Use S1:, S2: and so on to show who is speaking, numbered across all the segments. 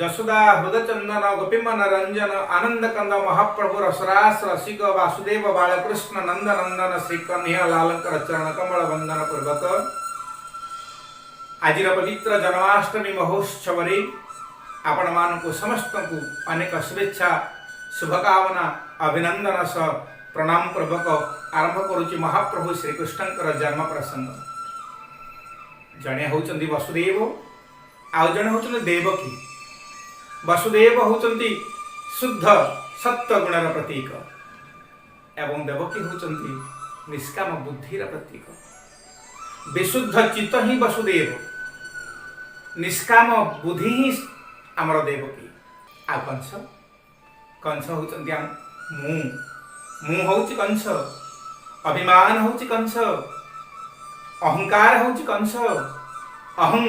S1: ଯଶୋଦା ହୃଦଚନ୍ଦନ ଗୋପୀମନ ରଞ୍ଜନ ଆନନ୍ଦ କନ୍ଦ ମହାପ୍ରଭୁ ରସରାସ ରସିକ ବାସୁଦେବ ବାଳକୃଷ୍ଣ ନନ୍ଦ ନନ୍ଦନ ଶ୍ରୀ କହ୍ନୈୟା ଲାଲଙ୍କର ଚରଣ କମଳ ବନ୍ଦନ ପୂର୍ବକ ଆଜିର ପବିତ୍ର ଜନ୍ମାଷ୍ଟମୀ ମହୋତ୍ସବରେ ଆପଣମାନଙ୍କୁ ସମସ୍ତଙ୍କୁ ଅନେକ ଶୁଭେଚ୍ଛା शुभकामना अभिनंदन सह प्रणाम पूर्वक आरंभ करुच्ची महाप्रभु श्रीकृष्णकर जन्म प्रसंग। जड़े होचंदी वसुदेव आउ जड़े होचंदी देवकी। वसुदेव होचंदी शुद्ध सत्व गुणर प्रतीक एवं देवकी होचंदी निष्काम बुद्धिर प्रतीक। विशुद्ध चित्त ही वसुदेव, निष्काम बुद्धि ही आमर देवकी। आ कंस होचंदी मु होची कंस, अभिमान होची कंस, अहंकार होची कंस, अहं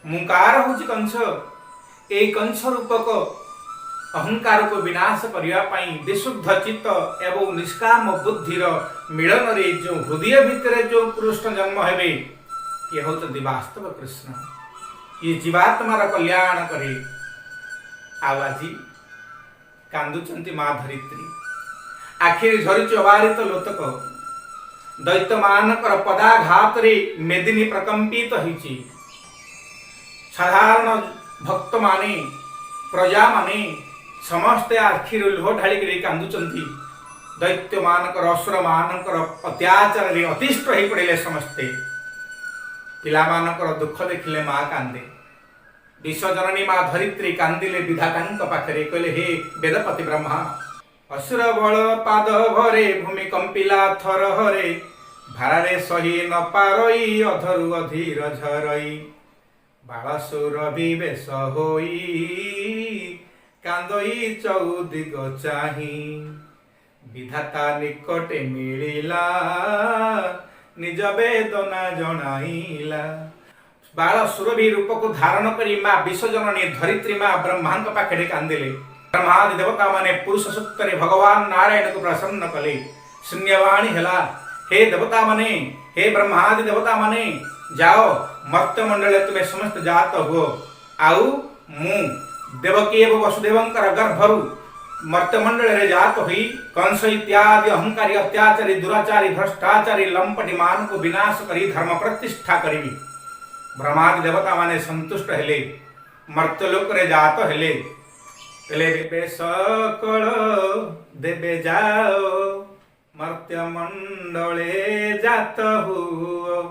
S1: मुकार होची कंस। ए कंस रूपक अहंकार को विनाश करने पाई विशुद्ध चित्त एवं निष्काम बुद्धिर मिलन रे जो हृदय भितर जो कृष्ण जन्म हेबे ये होचंदी वास्तव कृष्ण। ये जीवात्मार कल्याण करे। आवाजी कांदुचंती माँ धरित्री, आखिरी झरुची अबारित लोतक। दैत्य मानकर पदाघात रे मेदिनी प्रकंपित होइची। साधारण भक्त माने प्रजा माने समस्ते आखिर लुह ढाळिक कांदुचंती। दैत्य मानकर असुर मानकर अत्याचार रे अतिष्ट होई पड़िले समस्ते। पिला मानकर दुख देखिले माँ कांदे। विश्वजननी माँ धरित्री कांदिले विधातांक पाखरे कहले हे वेदपति ब्रह्मा, असुर बल पाद भरे भूमि कंपिला थर हरे भारे सही न पारई अधरु अधीर झरई बाळासुर विवेश होई कांदई चौदिग चाही विधाता निकटे मिलिला निज वेदना जणाइला। बाल सुरभि रूप को धारण करी माँ विश्वजननी धरित्री माँ ब्रह्मा पाखे कांदिले। ब्रह्मादि देवता माने पुरुष सूक्त भगवान नारायण को प्रसन्न कले। शून्यवाणी हेला, हे देवता माने, हे ब्रह्मादि देवता माने, जाओ मर्त्य मंडल तुम्हें समस्त जात हो। आउ मु देवकी एवं वसुदेवंकर गर्भरु मर्त्य मंडल रे जात हुई कंस इत्यादि अहंकारी अत्याचारी दुराचारी भ्रष्टाचारी लंपटी मान को विनाश करी धर्म प्रतिष्ठा करी। ब्रह्मादि देवता माने संतुष्ट हेले, मर्त्यलोक रे जात हेले। देवे सकल देवे जाओ मर्त्य मंडले जात हुओ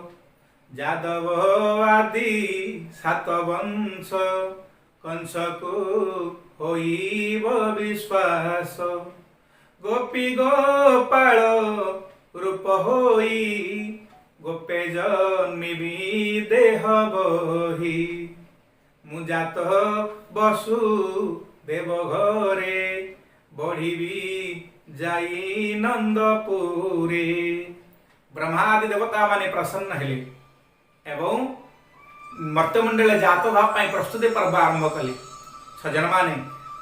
S1: जादव आदि सात वंश कंस को होइब विश्वास गोपी गोपाल रूप होई गोपे जन्मिबी देह बही मुजात बसु देव घरे बढ़िबी जाई नंदपुरे। ब्रह्मादि देवता माने प्रसन्न हेले एवं मर्त्यमंडल जात भाई प्रस्तुति पर्व आरंभ कले। सज्जन माने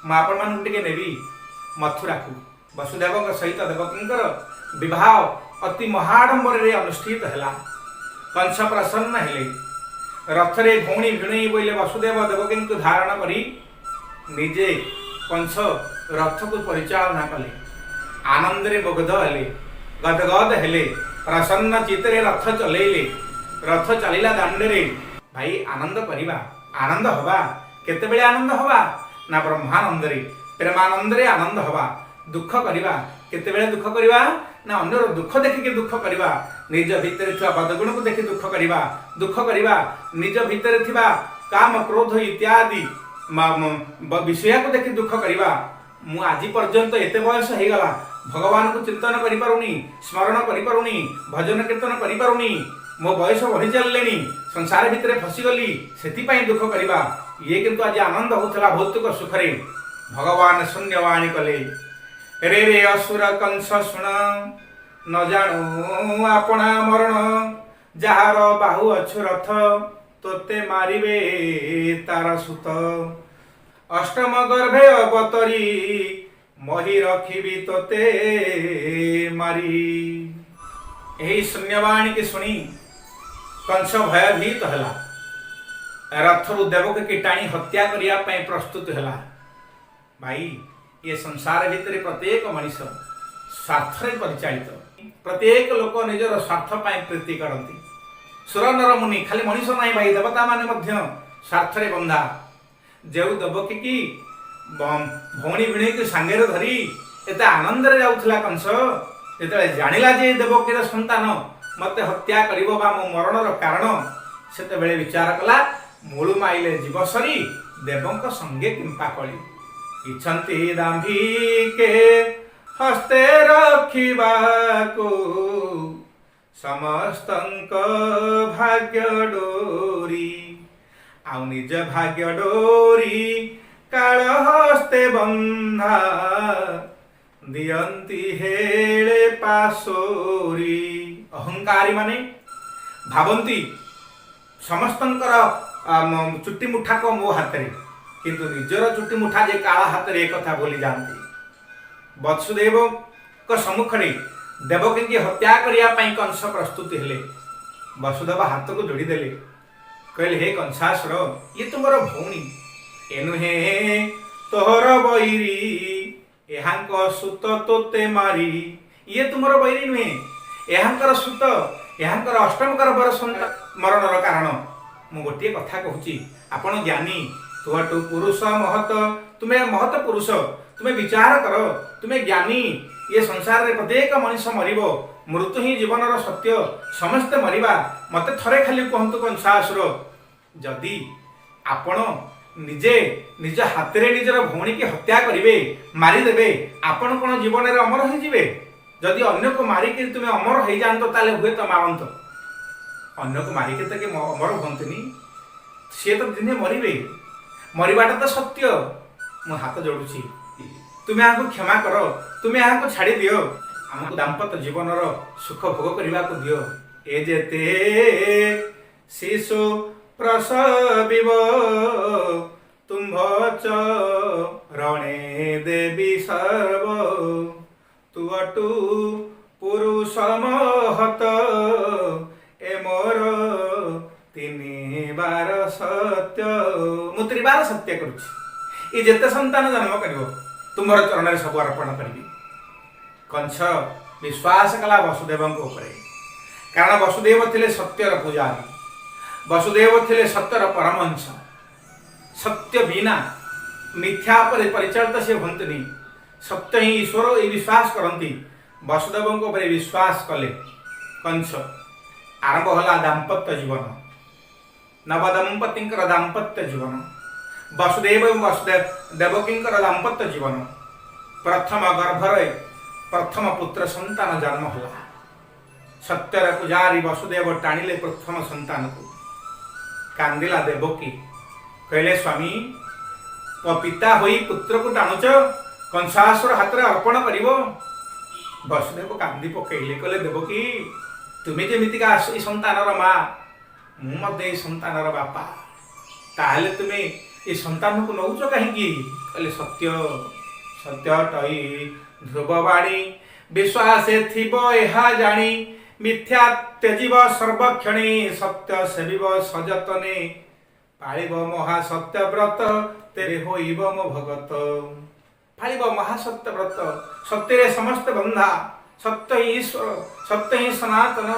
S1: मैं आपण मान टिके नेबी मथुरा को। वसुदेव सहित देवकींकर विवाह अति महाडंबर रे अनुष्ठित हैला। कंस प्रसन्न हेले। रथरे भौणी भिणई बोले वसुदेव देवकी को धारण करी निजे कंस रथ को परिचालना कले। आनंद रे मुग्ध हेले, गदगद हेले, प्रसन्न चित्रे रथ चलेले। रथ चलिला दांडे भाई आनंद करिबा, आनंद हवा। केते बेले आनंद हवा ना ब्रह्मानंद रे प्रेमानंद रे आनंद हवा। दुख करिबा केते बेले दुख करिबा ना अन्यर दुख देखिके दुख करिबा। निज भितर थिबा बदगुण को देखि दुख करिबा। दुख करिबा निज भितर थिबा काम क्रोध इत्यादि विषय को देखि दुख करिबा। मु आज पर्यंत एते बयस हे गला भगवान को चिंतन करि पारुनी, स्मरण करि पारुनी, भजन कीर्तन करि पारुनी। मो बयस बढ़ी चललेनी, संसार भितर फसीगली, सेति पई दुख करिबा। ये किंतु आज आनंद होतला भौतिक सुख रे। भगवान शून्यवाणी कले। रे रे असुर कंस सुन न जाणु आपणा मरण जार बाहु अछु रथ तोते मारिबे तार सुत अष्टम गर्भे अवतरी मही रखिबी तोते मारी। यही शून्यवाणी की सुनी कंस भयभीत हला। रथरु देवक की टाणी हत्या करने प्रस्तुत है। भाई ये संसार भितर प्रत्येक मनीष स्वार्थ परिचालित। प्रत्येक लोक निजर स्वार्थ प्रीति करती। सुर नर मुनि खाली मनीष ना भाई देवता माने स्वार्थ बंधा। जो देवकी की भौणी भिणी की सांगे धरी एत आनंद जाऊला कंस जो जानिला जे देवकीर संतान मत हत्या कर मो मरणर कारण से विचार कला मूलु माइले जीव सरी देवंक संगे किंपा कली इच्छन्ति दाम्भिके हस्ते रखिबाको समस्तंक भाग्य डोरी आउ निज भाग्य डोरी काल हस्ते बंधा दियंती हेले पासोरी। अहंकारी माने भावंती समस्तंकर चुट्टी मुठा को मो हाथ रे किंतु निजर चुट्टी मुठा जे काला हाथ रे कथा बोली जानती। वसुदेव को सम्मुख रे देवकी की हत्या करने कंस प्रस्तुत हेले। वसुदेव हाथ को जोड़ी देले कहले हे कंसासुर ये तुमर भौणी एनुहे तोहर बैरी एहांक सुत तोते मारी। ये तुमर बैरी नुहे एहांकर सुत एहांकर अष्टम गर्भर मरणर कारण। मु गोटे कथा कहूची आपण ज्ञानी तुहटू पुरुष महत तुम्हें महत पुरुष तुम्हें विचार कर तुम्हें ज्ञानी। ये संसार रे प्रत्येक मनुष्य मरिबो मृत्यु ही जीवनर सत्य समस्ते मरिबा। मते थरे खाली कहतु कंसासुर जदि आपण निजे निज हाथ रे निजर भौणी की हत्या करिवे मारिदेवे आपण कोन जीवन रे अमर हो जिवे। जदि अन्य को मारिक तुम्हें अमर हो जात ताले हुए तो मारंत अन्य को मारिक तो कि अमर हंतनी सी तो दिने मरवे मरवाटा तो सत्य। मु हाथ जोड़ुची तुम्हें यहाँ क्षमा कर तुम्हें यहाँ छाड़ी दियो आमको दाम्पत्य जीवनर सुख भोग करने को दियो। ए जेते शिशु प्रसविव तुम्भ चरणे देवी सर्व तुअटू पुरुष महत ए मोर तीन बार सत्य मु त्रिबार सत्य करुछि। ये जेते संतान जन्म करिवो तुमर चरण सब अर्पण करी। कंस विश्वास कला वसुदेव कारण वसुदेव थिले सत्यर पूजारी वसुदेव थिले सत्यर परमहंस। सत्य बिना मिथ्या पर परिचालित से हंतनी सत्य ही ईश्वर ये विश्वास करती। वसुदेव विश्वास कले कंस आरंभ होला दाम्पत्य जीवन नवदंपति दाम्पत्य जीवन वसुदेव देवकी दाम्पत्य जीवन। प्रथम गर्भर प्रथम पुत्र संतान जन्म होला। सत्यर पुजारी वसुदेव टाणिले प्रथम संतान को कांदिला देवकी कहले स्वामी तो पिता होई पुत्र को टाणुच कंसासुर हाथ में अर्पण करिवो। वसुदेव कांदी पकईले कहले देवकी तुम्हें जमीका संतानर माँ मुझे संतानर बापा ताहले तुम्हें ये संतान को नौच कहीं कहले सत्य सत्य टई ध्रुववाणी विश्वास थिबो एहा जानी मिथ्या त्यजीव सर्वक्षणे सत्य सेविव सजतने पालिब महासत्य व्रत तेरे होइब मो भगत। पालिब महासत्य व्रत सत्य समस्त बंधा सत्य ही ईश्वर सत्य ही सनातन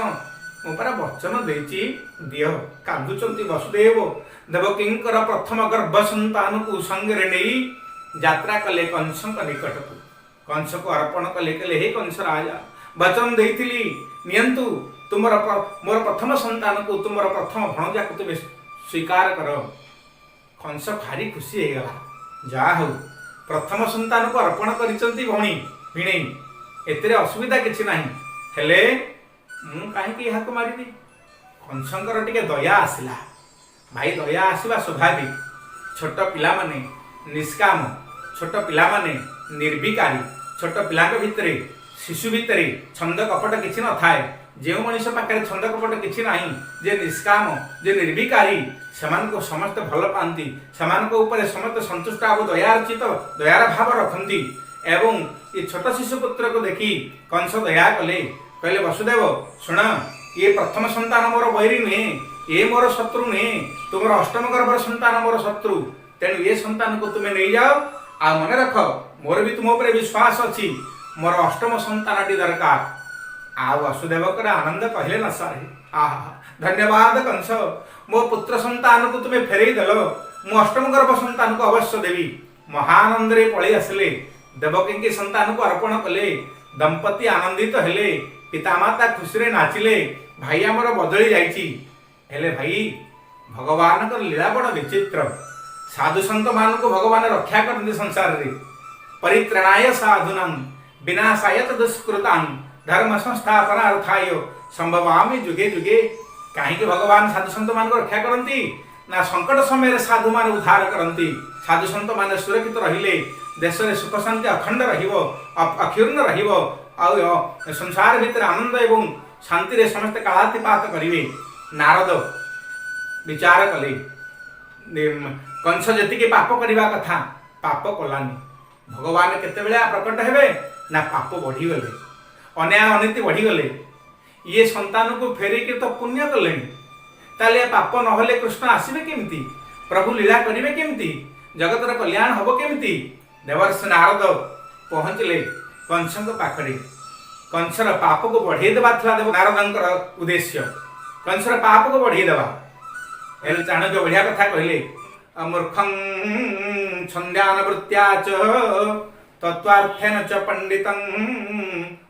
S1: मो पर वचन देची दियो। कांदुचंती वसुदेव देवकींकर प्रथम गर्भ संतान को संगे नहीं यात्रा कले कंस निकट को कंस को अर्पण कले कले हे कंस राजा वचन देइथिली नियंतु तुमर मोर प्रथम संतान को तुमर प्रथम भणजा को तुम स्वीकार कर। कंस भारी खुशी हो गला जा हो प्रथम संतान को अर्पण करिसंती भणी भिणे एतरे असुविधा किछि नाही हेले मु काहे कि यहा को मारिबी। कंसंकर टिके दया आसिला भाई दया आसवा स्वाभाविक। छोट पिला माने निष्काम छोट पिला माने निर्विकारी छोट पिला भितर शिशु भितर छंद कपट किछि न थाए। जो मनुष्य पाखे छंद कपट किछि नाही जे निष्काम जे निर्विकारी सेमान को समस्त भल पाती सेमान को ऊपर समस्त संतुष्ट और दयार्चित दयार भाव रखती। एवं ये छोट शिशु पुत्र को देखी कंस दया कले कहले वसुदेव शुण ये प्रथम संतान मोर बैरी नुहे ये मोर शत्रु नुहे, तुम अष्टम गर्भर संतान मोर शत्रु, तेणु ये संतान को तुम्हें नहीं जाओ। आ मन रख, मोर भी तुम ऊपर विश्वास अच्छी, मोर अष्टम संतान टी दरकार। आ वसुदेव कर आनंद कहले न सारे, आहा धन्यवाद कंस, मो पुत्र संतान को तुम्हें फेरई देल, मु अष्टम गर्भ संतान को अवश्य देवी। महानंद रे पलि आसिले, देवकी के संतान को अर्पण कले, दंपति आनंदित हेले, पितामाता खुशी रे नाचिले, भाई आमर बदली जाइछि। हेले भाई भगवान का लीला बड़ विचित्र। साधु संत मान को भगवान रक्षा करते संसार रे, परित्रणाय साधुनां विनाशाय दुष्कृतां धर्म संस्थापनार्थाय संभवामि जुगे जुगे। कहीं भगवान साधु संत मान को रक्षा करती ना, संकट समय साधु मान उद्धार करती। साधु संत मान सुरक्षित रहिले देश में सुख शांति अखंड रहिबो, अक्षुण्ण रहिबो, आ संसार भितर आनंद एवं शांति रे समस्त कालातिपात करिवे। नारद विचार कले, कंस जति पाप करने कथा पाप कलानी, भगवान केतेबेले प्रकट हेबे ना पाप बढ़ीगले, अन्याय अनीति बढ़ीगले। ये संतान को फेरिक तो पुण्य कले, ताले पाप नहले कृष्ण आसबे केमती, प्रभु लीला करिवे केमती, जगतर कल्याण हबो केमती। देवर्षि नारद पहुँचले कंस पाखरे। कंसर पाप को बढ़े देवा देव नारदंकर उद्देश्य, कंसर पाप को बढ़े देवा। चाणक्य बढ़िया कथा कहले, मूर्खं छंद्यानवृत्त्या च तत्वार्थेन च पंडितं,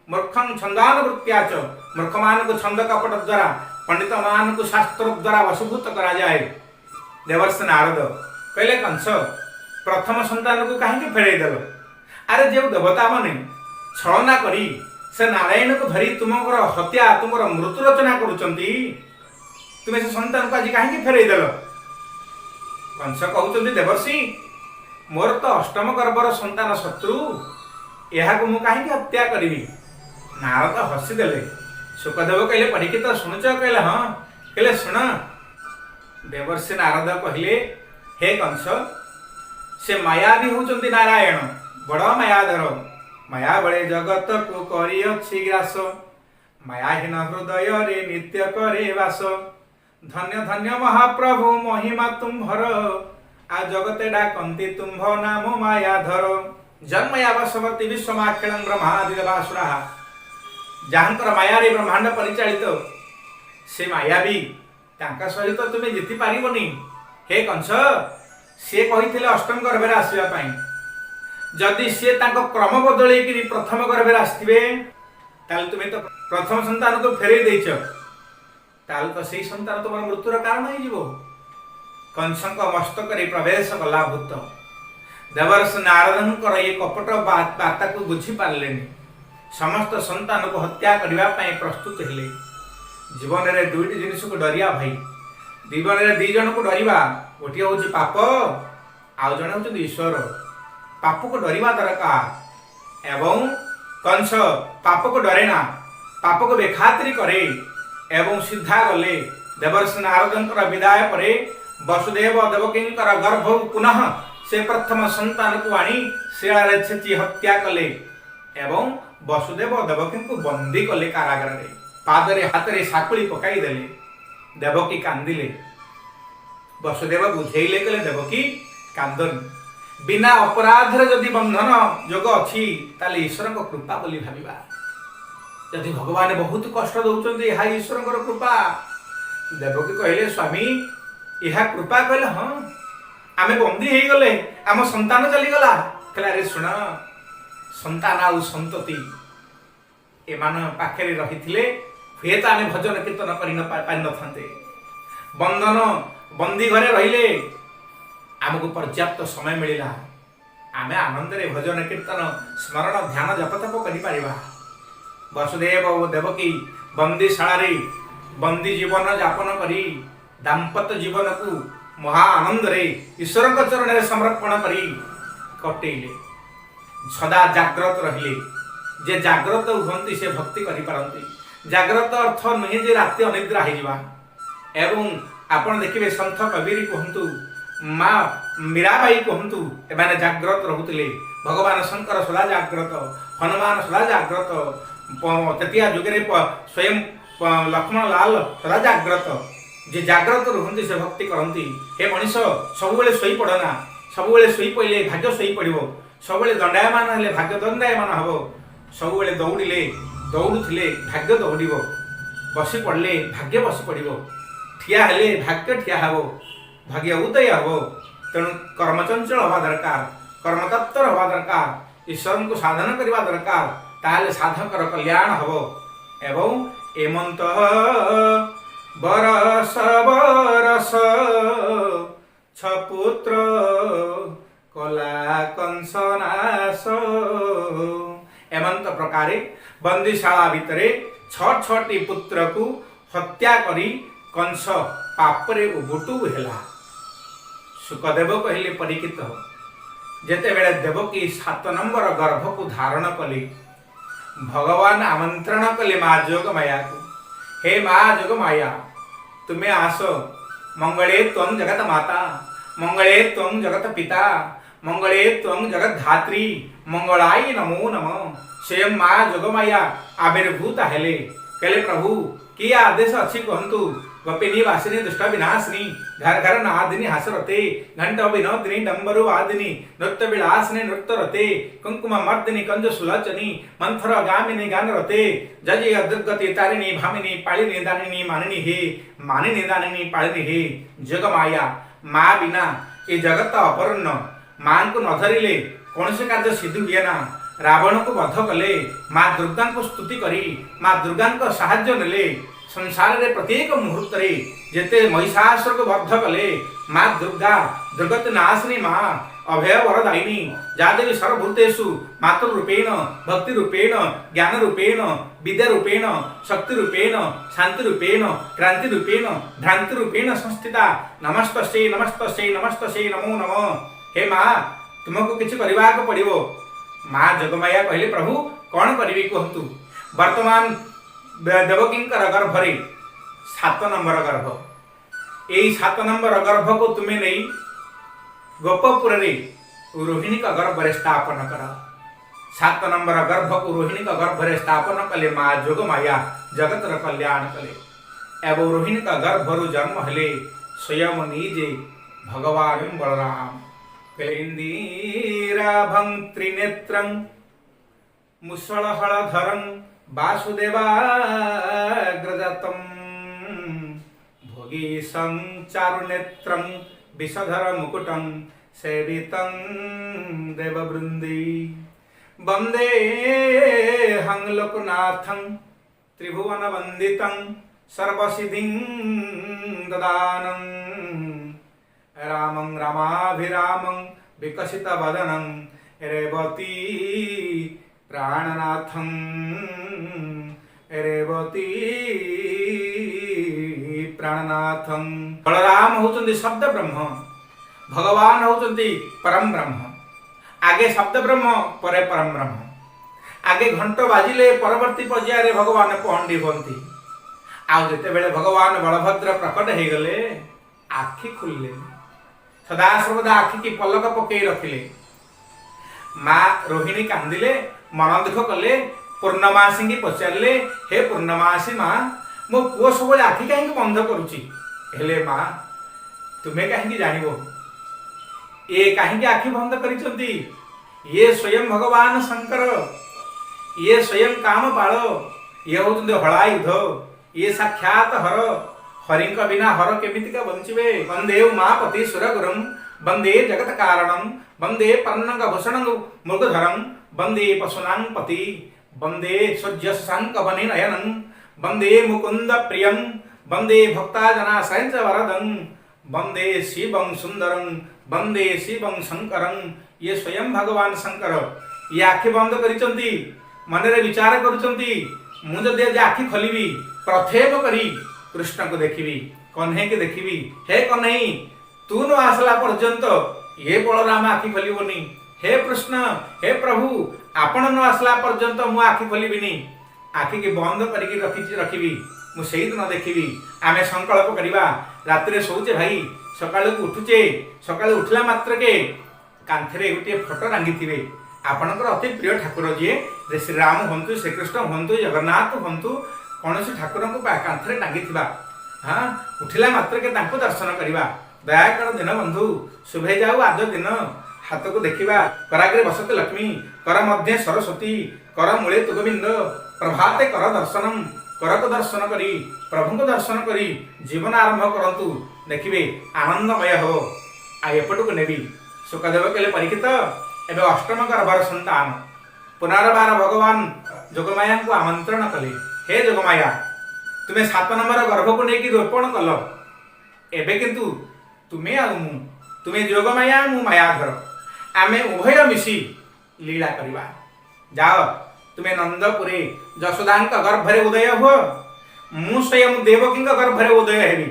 S1: मूर्खं छंदानुवृत्त्या च, मूर्ख मान को छंद कपट द्वारा, पंडित मान को शास्त्र द्वारा वशभूत करा जाए। देवर्षि नारद कहले, कंस प्रथम संतान को कहीं फेरई देल? अरे जो देवता माने छलना करी से नारायण को धरी तुमर हत्या तुमर मृत्यु रचना करुचंती, तुम्हें से संतान को आज कहीं फेरई देल? कंस कहते, देवर्षि मोर तो अष्टम गर्भर संतान शत्रु, यह को मु कहीं हत्या करी? नारद हसीदेले। सुखदेव कहले, परीक्षित शुणुच? कहले हाँ। कहले शुण। देवर्षि नारद कहले, हे कंस, से माया भी होचंती नारायण, बड़ मायाधर, माया बड़े जगत को करी अछि ग्रास, मायाहीन हृदय रे नित्य करे वास। धन्य धन्य महाप्रभु महिमा तुम्भर, आ जगते डाकंती तुम्भ नाम मायाधर। जन्मयावसवर्ती विश्वमाखेलं ब्रह्मादि देवासुरा, जहाँकर माया रे ब्रह्मांड परिचालित, से माया भी तांका सहित तुम्हें जीति पारिबनी। हे कंस, सी कही अष्टम गर्भे आसवा, जदि सी क्रम बदल प्रथम गर्भे आसवे, तुम्हें तो प्रथम संतान को फेरई देच, तो से संतान तुम मृत्युर कारण हो। कंस मस्तक प्रवेश कला भूत। देवर्षि नारदंकर ये कपट वार्ता को बुझी पारे, समस्त संतान को हत्या करने प्रस्तुत हेले। जीवन में दुईटी जिनिस को डरिया भाई, जीवन में दी जन को डरिया, गोटे हूँ पाप, आउ जड़े हूँ ईश्वर। पाप को डरिया दरकार, एवं कंस पाप को डरे ना, पाप को बेखातिरी करे एवं सीधा गले। देवर्षि नारदंकर विदाय परे वसुदेव देवकींकर गर्भ पुनः से प्रथम संतान को आनी शिला छेची हत्या कले एवं वसुदेव देवकी को बंदी कले कारागार रे। पादरे हाथ रे साकुली पकाई देले। देवकी कांदिले। वसुदेव बुझेइले कले, देवकी कांदन, बिना अपराध रे जदि बंधन जोग अछि ताले ईश्वर को कृपा बोली भाबिबा। यदि भगवान बहुत कष्ट दउचंती, हा ईश्वर को कृपा। देवकी कहले, स्वामी यह कृपा? कहले हाँ, आमे बंदी हो गले, आम संतान चली गला। कहले, अरे सुन, संतान आउ संतति एमान पाखे रही हुए तो आमे भजन कीर्तन कर नथांते। बंधन बंदी घरे रहिले आमको पर्याप्त समय मिलला, आमे आनंद रे भजन कीर्तन स्मरण ध्यान जप तप करि परिबा। वसुदेव और देवकी बंदीशाला रे बंदी जीवन यापन करी दाम्पत्य जीवन को महा आनंद रे ईश्वर के चरण में समर्पण करी कटेले। सदा जाग्रत रहिले। जे जाग्रत हुंती से भक्ति करि पारंती। जाग्रत अर्थ नुहे जे राति अनिद्रा हो जावा। एवं आपण देखिबे संत कबीर कहंतु, माँ मीराबाई कहंतु, एमाने जाग्रत रहुतिले। भगवान शंकर सदा जाग्रत, हनुमान सदा जाग्रत, तृतीया जुगे स्वयं लक्ष्मण लाल सदा जाग्रत। जे जाग्रत रुहंती से भक्ति करती। हे मनीष सबुबले शोई पड़ना, सबुबले शोई पड़े भाग्य शोई पड़ो, सबुबले दंडायमान हेले भाग्य दंडायमान हम, सबुबले दौड़िले दौड़ुले भाग्य दौड़, बसी पड़े भाग्य बसी पड़ो, ठिया हेले भाग्य ठिया हे, भाग्य उदय हे। तेणु कर्मचंचल हवा दरकार, कर्मतत्पर हवा दरकार, ईश्वर को साधन करवा दरकार, ताले साधकर कल्याण हम। एवं एमंत बरस बरस छपुत्र कला कंसनाश। एमंत प्रकारे बंदीशाला भितरे छटी पुत्र को हत्या करी कंस पापरे उबुटु हेला। सुखदेव कहले परीक्षित जेते बेले देवकी 7 नंबर गर्भ को धारण कली, भगवान आमंत्रण कले माँ जोग माया को, हे माँ जोग माया तुम्हें आस, मंगले त्वं जगत माता, मंगले त्वं जगत पिता, मंगले त्वं जगत धात्री, मंगलाय नमो नमः। स्वयं माँ जोग माया आविर्भूत हेले, कहले प्रभु कि आदेश अच्छी कहतु। गोपिनी वासिनी दुष्ट विनाशिनी, घर घर नादिनी हासरते, घंट विनोदिनी डंबरु वादिनी, नृत्य विलासिनी नृत्य रते, कुंकुम मर्दिनी कंज सुलोचनी, मंथर गामिनी गान रते, जजय दुर्गति तारिणी भामिनी पालिनी दानिनी मानिनी हे, मानिनी दानिनी पालिनी हे। जग माया माँ बिना ये जगत अपरन्न, माँ को न धरिले कौन से कार्य सिद्धि हुए ना। रावण को वध कले, माँ दुर्गा को स्तुति करी, माँ दुर्गा को साहाय्य नेले। संसार रे प्रत्येक मुहूर्त रे जेते महिषासुर को वध कले, माँ दुर्गा दुर्गत नाशिनी माँ अभय वरदायिनी, जादेवी सर्वभूतेषु मातृरूपेण भक्ति रूपेण ज्ञान रूपेण विद्या रूपेण शक्ति रूपेण शांति रूपेण क्रांति रूपेण भ्रांति रूपेण संस्थिता। नमस्तस्यै नमस्तस्यै नमस्तस्यै नमो नमः। हे माँ तुमको किछि करबा को पड़िबो। माँ जगमाया कहले प्रभु कौन करिबी कहतु। वर्तमान देवकींकर गर्भरे 7 नंबर गर्भ, यही 7 नंबर गर्भ को तुम्हें नहीं गोपपुर रे रोहिणी का गर्भ रे स्थापन कर। 7 नंबर गर्भ को रोहिणी का गर्भ रे स्थापन कले माँ जोग माया जगत र कल्याण कले। एवं रोहिणी का गर्भ रु जन्म हेले स्वयं निजे भगवान बलराम। इंदिराभं त्रिनेत्रं मुसलहलधरं वासुदेवाग्रजातं, भोगीशं चारुनेत्रं विषधर मुकुटं सेवितं देववृन्दै। वन्दे हं लोकनाथं त्रिभुवनवन्दितं सर्वसिद्धिं ददानं, रामं रामाभिरामं विकसितवदनं रेवती प्राणनाथं, रेवती प्राणनाथं। बलराम होचंदी शब्द ब्रह्म, भगवान होचंदी परम ब्रह्म। आगे शब्द ब्रह्म परे परम ब्रह्म। आगे घंट बाजिले परवर्ती पर्याय भगवान पहंडी बनती। आउ जेते बेले भगवान बलभद्र प्रकट हो गले आखि खुलले, सदा सर्वदा आखि की पलक पकई रखिले। माँ रोहिणी कांदिले, मन दुख कले, पूर्णमासी की पचारे हे पूर्णमासी माँ मो पुओ सब आखि कहीं बंद करुची। हेले माँ तुम्हें कहीं जानव ये कहीं आखि बंद करिसंती। ये स्वयं भगवान शंकर, ये स्वयं कामपाल, ये होचंदी हलायुध, ये साक्षात हर। हरि बिना हर केमितिका बंचिबे। वंदे उमापति सुरगुरुं, वंदे जगत कारणं, वंदे पन्नग भूषणं मृगधरं, वंदे पशूनां पति, वंदे सूर्यशशांक वने नयनं, वंदे मुकुंद प्रियं, वंदे भक्ताजनाशयं च वरदं, वंदे शिवं सुंदरं, वंदे शिवं शंकरं। ये स्वयं भगवान शंकर ये आखि बंद करिसंती, मनरे विचार करुचंती मु जदि आखि खोलिबी प्रथेम करी कृष्ण को देखिबी, कन्हे के देखिबी। हे कन्हई तू न आसला पर्यंत ये बलराम आखि खोलिबनी। हे कृष्ण हे प्रभु आपण न आसला पर्यंत मु आखि खोलिबिनी। आखि के बंद करिकी रखिबी, मु सेही दिन देखिबी। आमे संकल्प करिबा रात्रि सोचे भाई सकाळ को उठुचे, सकाळ उठला मात्र के कांथरे गोटे फोटो टांगिथिबे आपणकर अति प्रिय ठाकुर जी श्री राम हंतु, श्रीकृष्ण हंतु, जगन्नाथ हंतु, कौन ठाकुर को कांथरे टांगी हाँ उठिला मात्र के तांको दर्शन करवा दयाकर दिन बंधु शुभे जाऊ आज दिन हाथ को देखा कराग्रे बसते लक्ष्मी कर मध्य सरस्वती कर मूले तुगोविंद प्रभाते कर दर्शनम कर को दर्शन करी प्रभु को दर्शन करी जीवन आरंभ करंतु देखिए आनंदमय हो आ एपटू नेबी सुखदेव कहले परीक्षित एवं अष्टम गर्भर संतान पुनर्बार भगवान जोगमाया को आमंत्रण कले हे जोगमाया तुम्हें 7 नंबर गर्भ को लेकिन रोपण कल एबे किंतु तुम्हें आ तुम्हें जोगमाया मु मायाधर आमे उभय मिशी लीला करवा जाओ तुम्हें नंदपुरे जशोदा गर्भरे उदय हो मु स्वयं देवकी गर्भरे उदय हेबी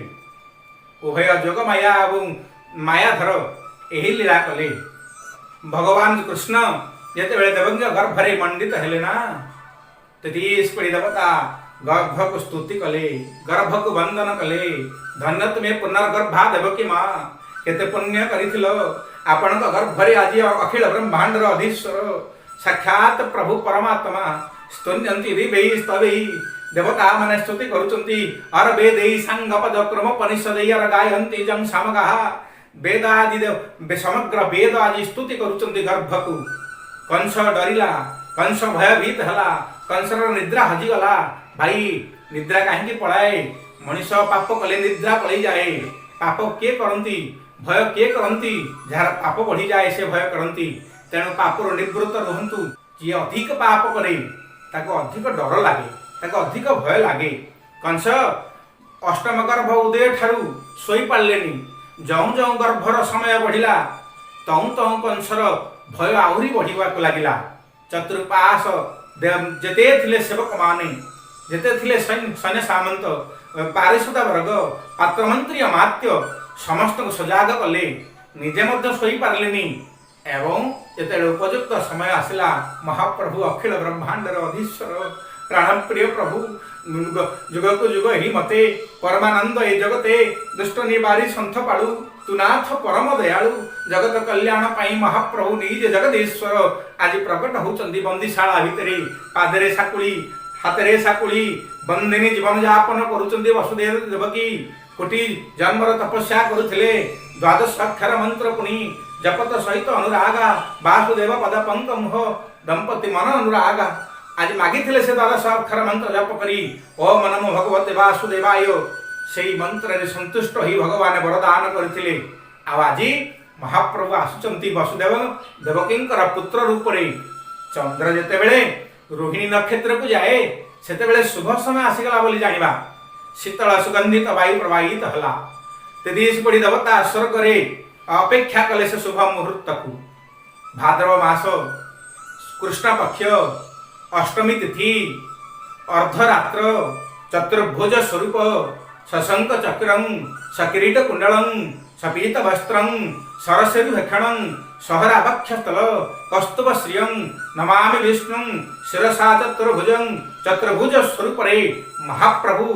S1: उभय जोगमाया और मायाधर यही लीला कले भगवान कृष्ण जिते बड़े देवकी गर्भरे मंडित हेले ना तेतीसपड़ी देवता गर्भ को स्तुति कले गर्भ को वंदन कले धन्य तुम्हें पुनर्गर्भा देवकी माँ केते पुण्य करिथिलो आपण गर्भरे आज अखिल ब्रह्मांडर अधीश्वर साक्षात प्रभु परमात्मा स्तुन्यन्ति दिवै स्तवै देवता माने स्तुति करुचंती अर वेदै सांगपद क्रम उपनिषदै अर गायन्ति जं सामगाः वेदादि समग्र वेद आज स्तुति करुचंती गर्भकु कंस डरिला कंस भयभीत हला कंसर निद्रा हजिगला भाई निद्रा कहीं पलाए मनीष पाप कले निद्रा पलि जाए पाप किए करती भय किए करती जार पाप बढ़ी जाए से भय करती तेणु पापर निवृत्त रुहतु जी अधिक पाप करे ताको अधिक डर लगे ताको अधिक भय लगे कंस अष्टम गर्भ उदय ठारू सोई पार्लेनी जौ जौ गर्भर समय बढ़िला तौ तौ कंसर भय आहरी बढ़िया लगिला चतुर्पाश जेते थिले सेवक माने जेते थिले सैन्य सामंत पारिषद वर्ग पात्रमंत्री अमात्य समस्त को सजाग कले निजे मध्य सोई पार्लेनी एवं जेते उपयुक्त समय आसला महाप्रभु अखिल ब्रह्मांडर अधीश्वर प्राणप्रिय प्रभु जुग को जुग ही मते परमानंद ए जगते दुष्ट निवारी संथ पाड़ू तु नाथ परम दयालु जगत कल्याण पाई महाप्रभु निज जगदीश्वर आज प्रकट होचंदी बंदीशाला भितरे पादरे साकुली हाथरे साकुली बंदिनी जीवन यापन करुचंदी वसुदेव देवकी कोटि जन्मर तपस्या करुथिले द्वादश अक्षर मंत्र पुनि जपत सहित अनुरागा वासुदेव पद पंकमुह दंपति मन अनुरागा आज मागिथिले से द्वादश अक्षर मंत्र जप करी ओम नमो भगवते वासुदेवाय सेई मंत्र रे संतुष्ट ही भगवान वरदान करथिले आवाजी महाप्रभु आसुचंती वसुदेव देवकींकर पुत्र रूप रे चंद्र जेते बेले रोहिणी नक्षत्र को जाए सेते बेले शुभ समय आसीगला बोली जानिबा शीतल सुगंधित वायु प्रवाहित हला तेदीस पड़ी देवता स्वर्ग रे अपेक्षा कले से शुभ मुहूर्त को भाद्रव मास कृष्ण पक्ष अष्टमी तिथि अर्धरात्र चतुर्भुज स्वरूप सशंक चक्रं सकिरीट कुंडलं सपीत वस्त्रं सरसेरु हेक्षणं सहरावक्षस्थल कस्तुभ श्रियं नमामि विष्णुं शिरसा चतुर्भुज स्वरूप रे महाप्रभु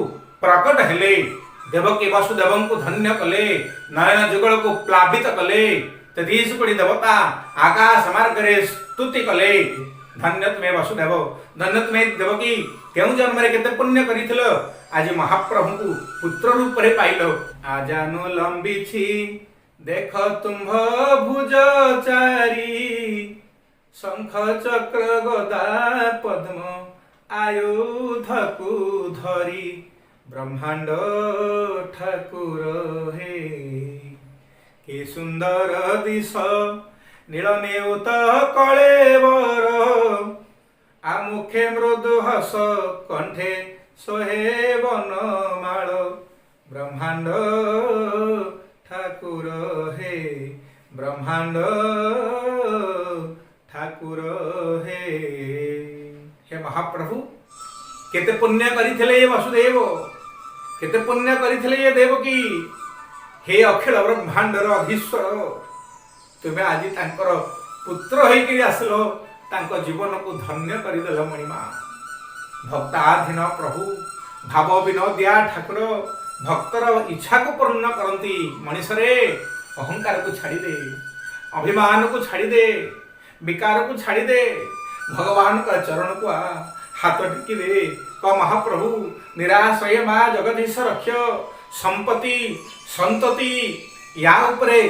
S1: प्रकट हेले देवकी वसुदेवं को धन्य कले नयन जुगल को प्लावित कले तेदीस पड़ी देवता आकाश मार्ग रे स्तुति कले धन्य तुम्हें वसुदेव धन्य तुम्हें देवकी क्यों जन्म रे केते पुण्य करिथिल आज महाप्रभु को पुत्र रूप रे पाइलो आजानु लंबी छी देख तुम्भ भुज चारी शंख चक्र गदा पद्म आयुध को धरी ब्रह्मांड ठाकुर हे के सुंदर दिश नीलनेउत कलेवर आमुखे मृदु हस कंठे सोहे वनमाल ब्रह्मांड ठाकुर हे ब्रह्मांड ठाकुर हे महाप्रभु केते पुण्य करिथिले वसुदेव केते पुण्य करिथिले देवकी हे अखिल ब्रह्मांडर अधीश्वर तुम्हें आज तांकर पुत्र होइकि आसलो तांको जीवन को धन्य करदेल मणिमा भक्ताधीन प्रभु भाव विनोदिया ठाकुर भक्तर इच्छा को पूर्ण करती मनीषरे अहंकार को छाड़ी दे अभिमान को छाड़ी दे विकार को छाड़ी दे भगवान का चरण को हाथ टिकी दे क महाप्रभु निराश्रय माँ जगदीश रक्ष संपत्ति संतति या उपरे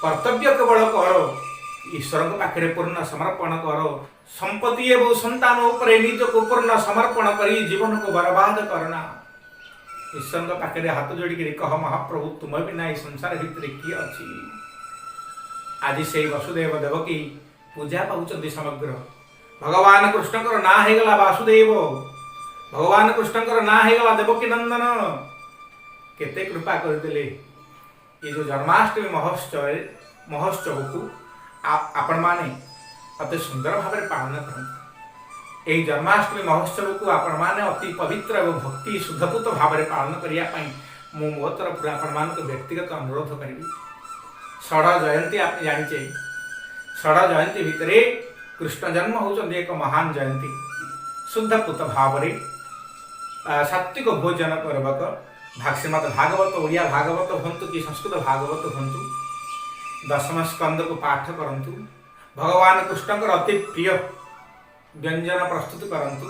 S1: कर्तव्य केवल कर ईश्वर पाखे पूर्ण समर्पण कर संपत्ति एवं संतान उपरे निज को पूर्ण समर्पण कर जीवन को बर्बाद करना ईश्वर पाखे हाथ जोड़िक कह महाप्रभु तुम बिना संसार भितर किए अच्छी आज से वसुदेव देवकी पूजा पाँच समग्र भगवान कृष्णकर ना होगला वासुदेव भगवान कृष्णकर ना होगला देवकी नंदन केते कृपा करदे ये जो जन्माष्टमी महोत्सव को आपण माने अति सुंदर भाव पालन करते यही जन्माष्टमी महोत्सव को आपण माने अति पवित्र एवं भक्ति शुद्धपूत भाव पालन करने मु मो तरफ आपण मान व्यक्तिगत अनुरोध करी षड़ जयंती आप जानिचे षड़ जयंती भितर कृष्ण जन्म होती एक महान जयंती शुद्धपूत भाव सात्विक भोजन पूर्वक श्रीमद भागवत ओडिया भागवत हंतु कि संस्कृत भागवत हंतु दशम स्कंद को पाठ करंतु भगवान कृष्ण अति प्रिय व्यंजन प्रस्तुत करंतु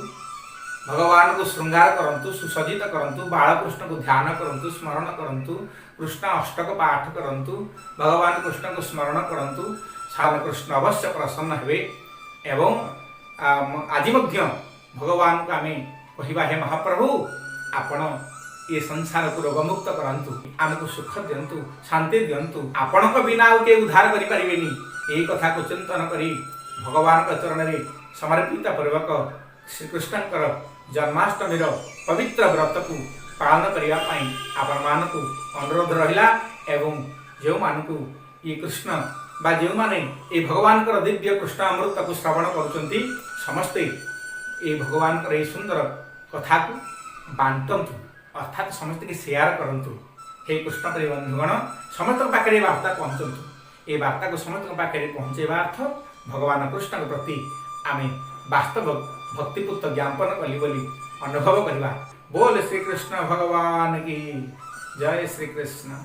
S1: भगवान को श्रृंगार करंतु सुसज्जित करंतु बालकृष्ण को ध्यान करंतु स्मरण करंतु कृष्ण अष्टक पाठ करंतु भगवान कृष्ण को स्मरण करंतु साधन कृष्ण अवश्य प्रसन्न हेबे एवं आज भगवान को आम कहवा हे महाप्रभु आपण ये संसार को रोगमुक्त करंतु आमको सुख दिंतु शांति दिंतु आपण बिना के उद्धार करें यही कथा को चिंतन करी भगवान के चरण में समर्पित पूर्वक श्रीकृष्ण जन्माष्टमी पवित्र व्रत को पालन करने आपण मान को अनुरोध रहा एवं जो मान को ये कृष्ण बा जो माने ये भगवान दिव्य कृष्ण अमृत को श्रवण करुँच समस्ते ये भगवान ये सुंदर कथा को बांटतु अर्थात समस्त के शेयर करंतु हे कृष्ण प्रिय बंधुगण समस्त पाखे वार्ता पहुँचतु ये वार्ता को समस्त पाखे पहुँचेवा अर्थ भगवान कृष्ण के प्रति आम वास्तव भक्तिपूत ज्ञापन कली बोली अनुभव करवा बोल श्री कृष्ण भगवान की जय श्री कृष्ण।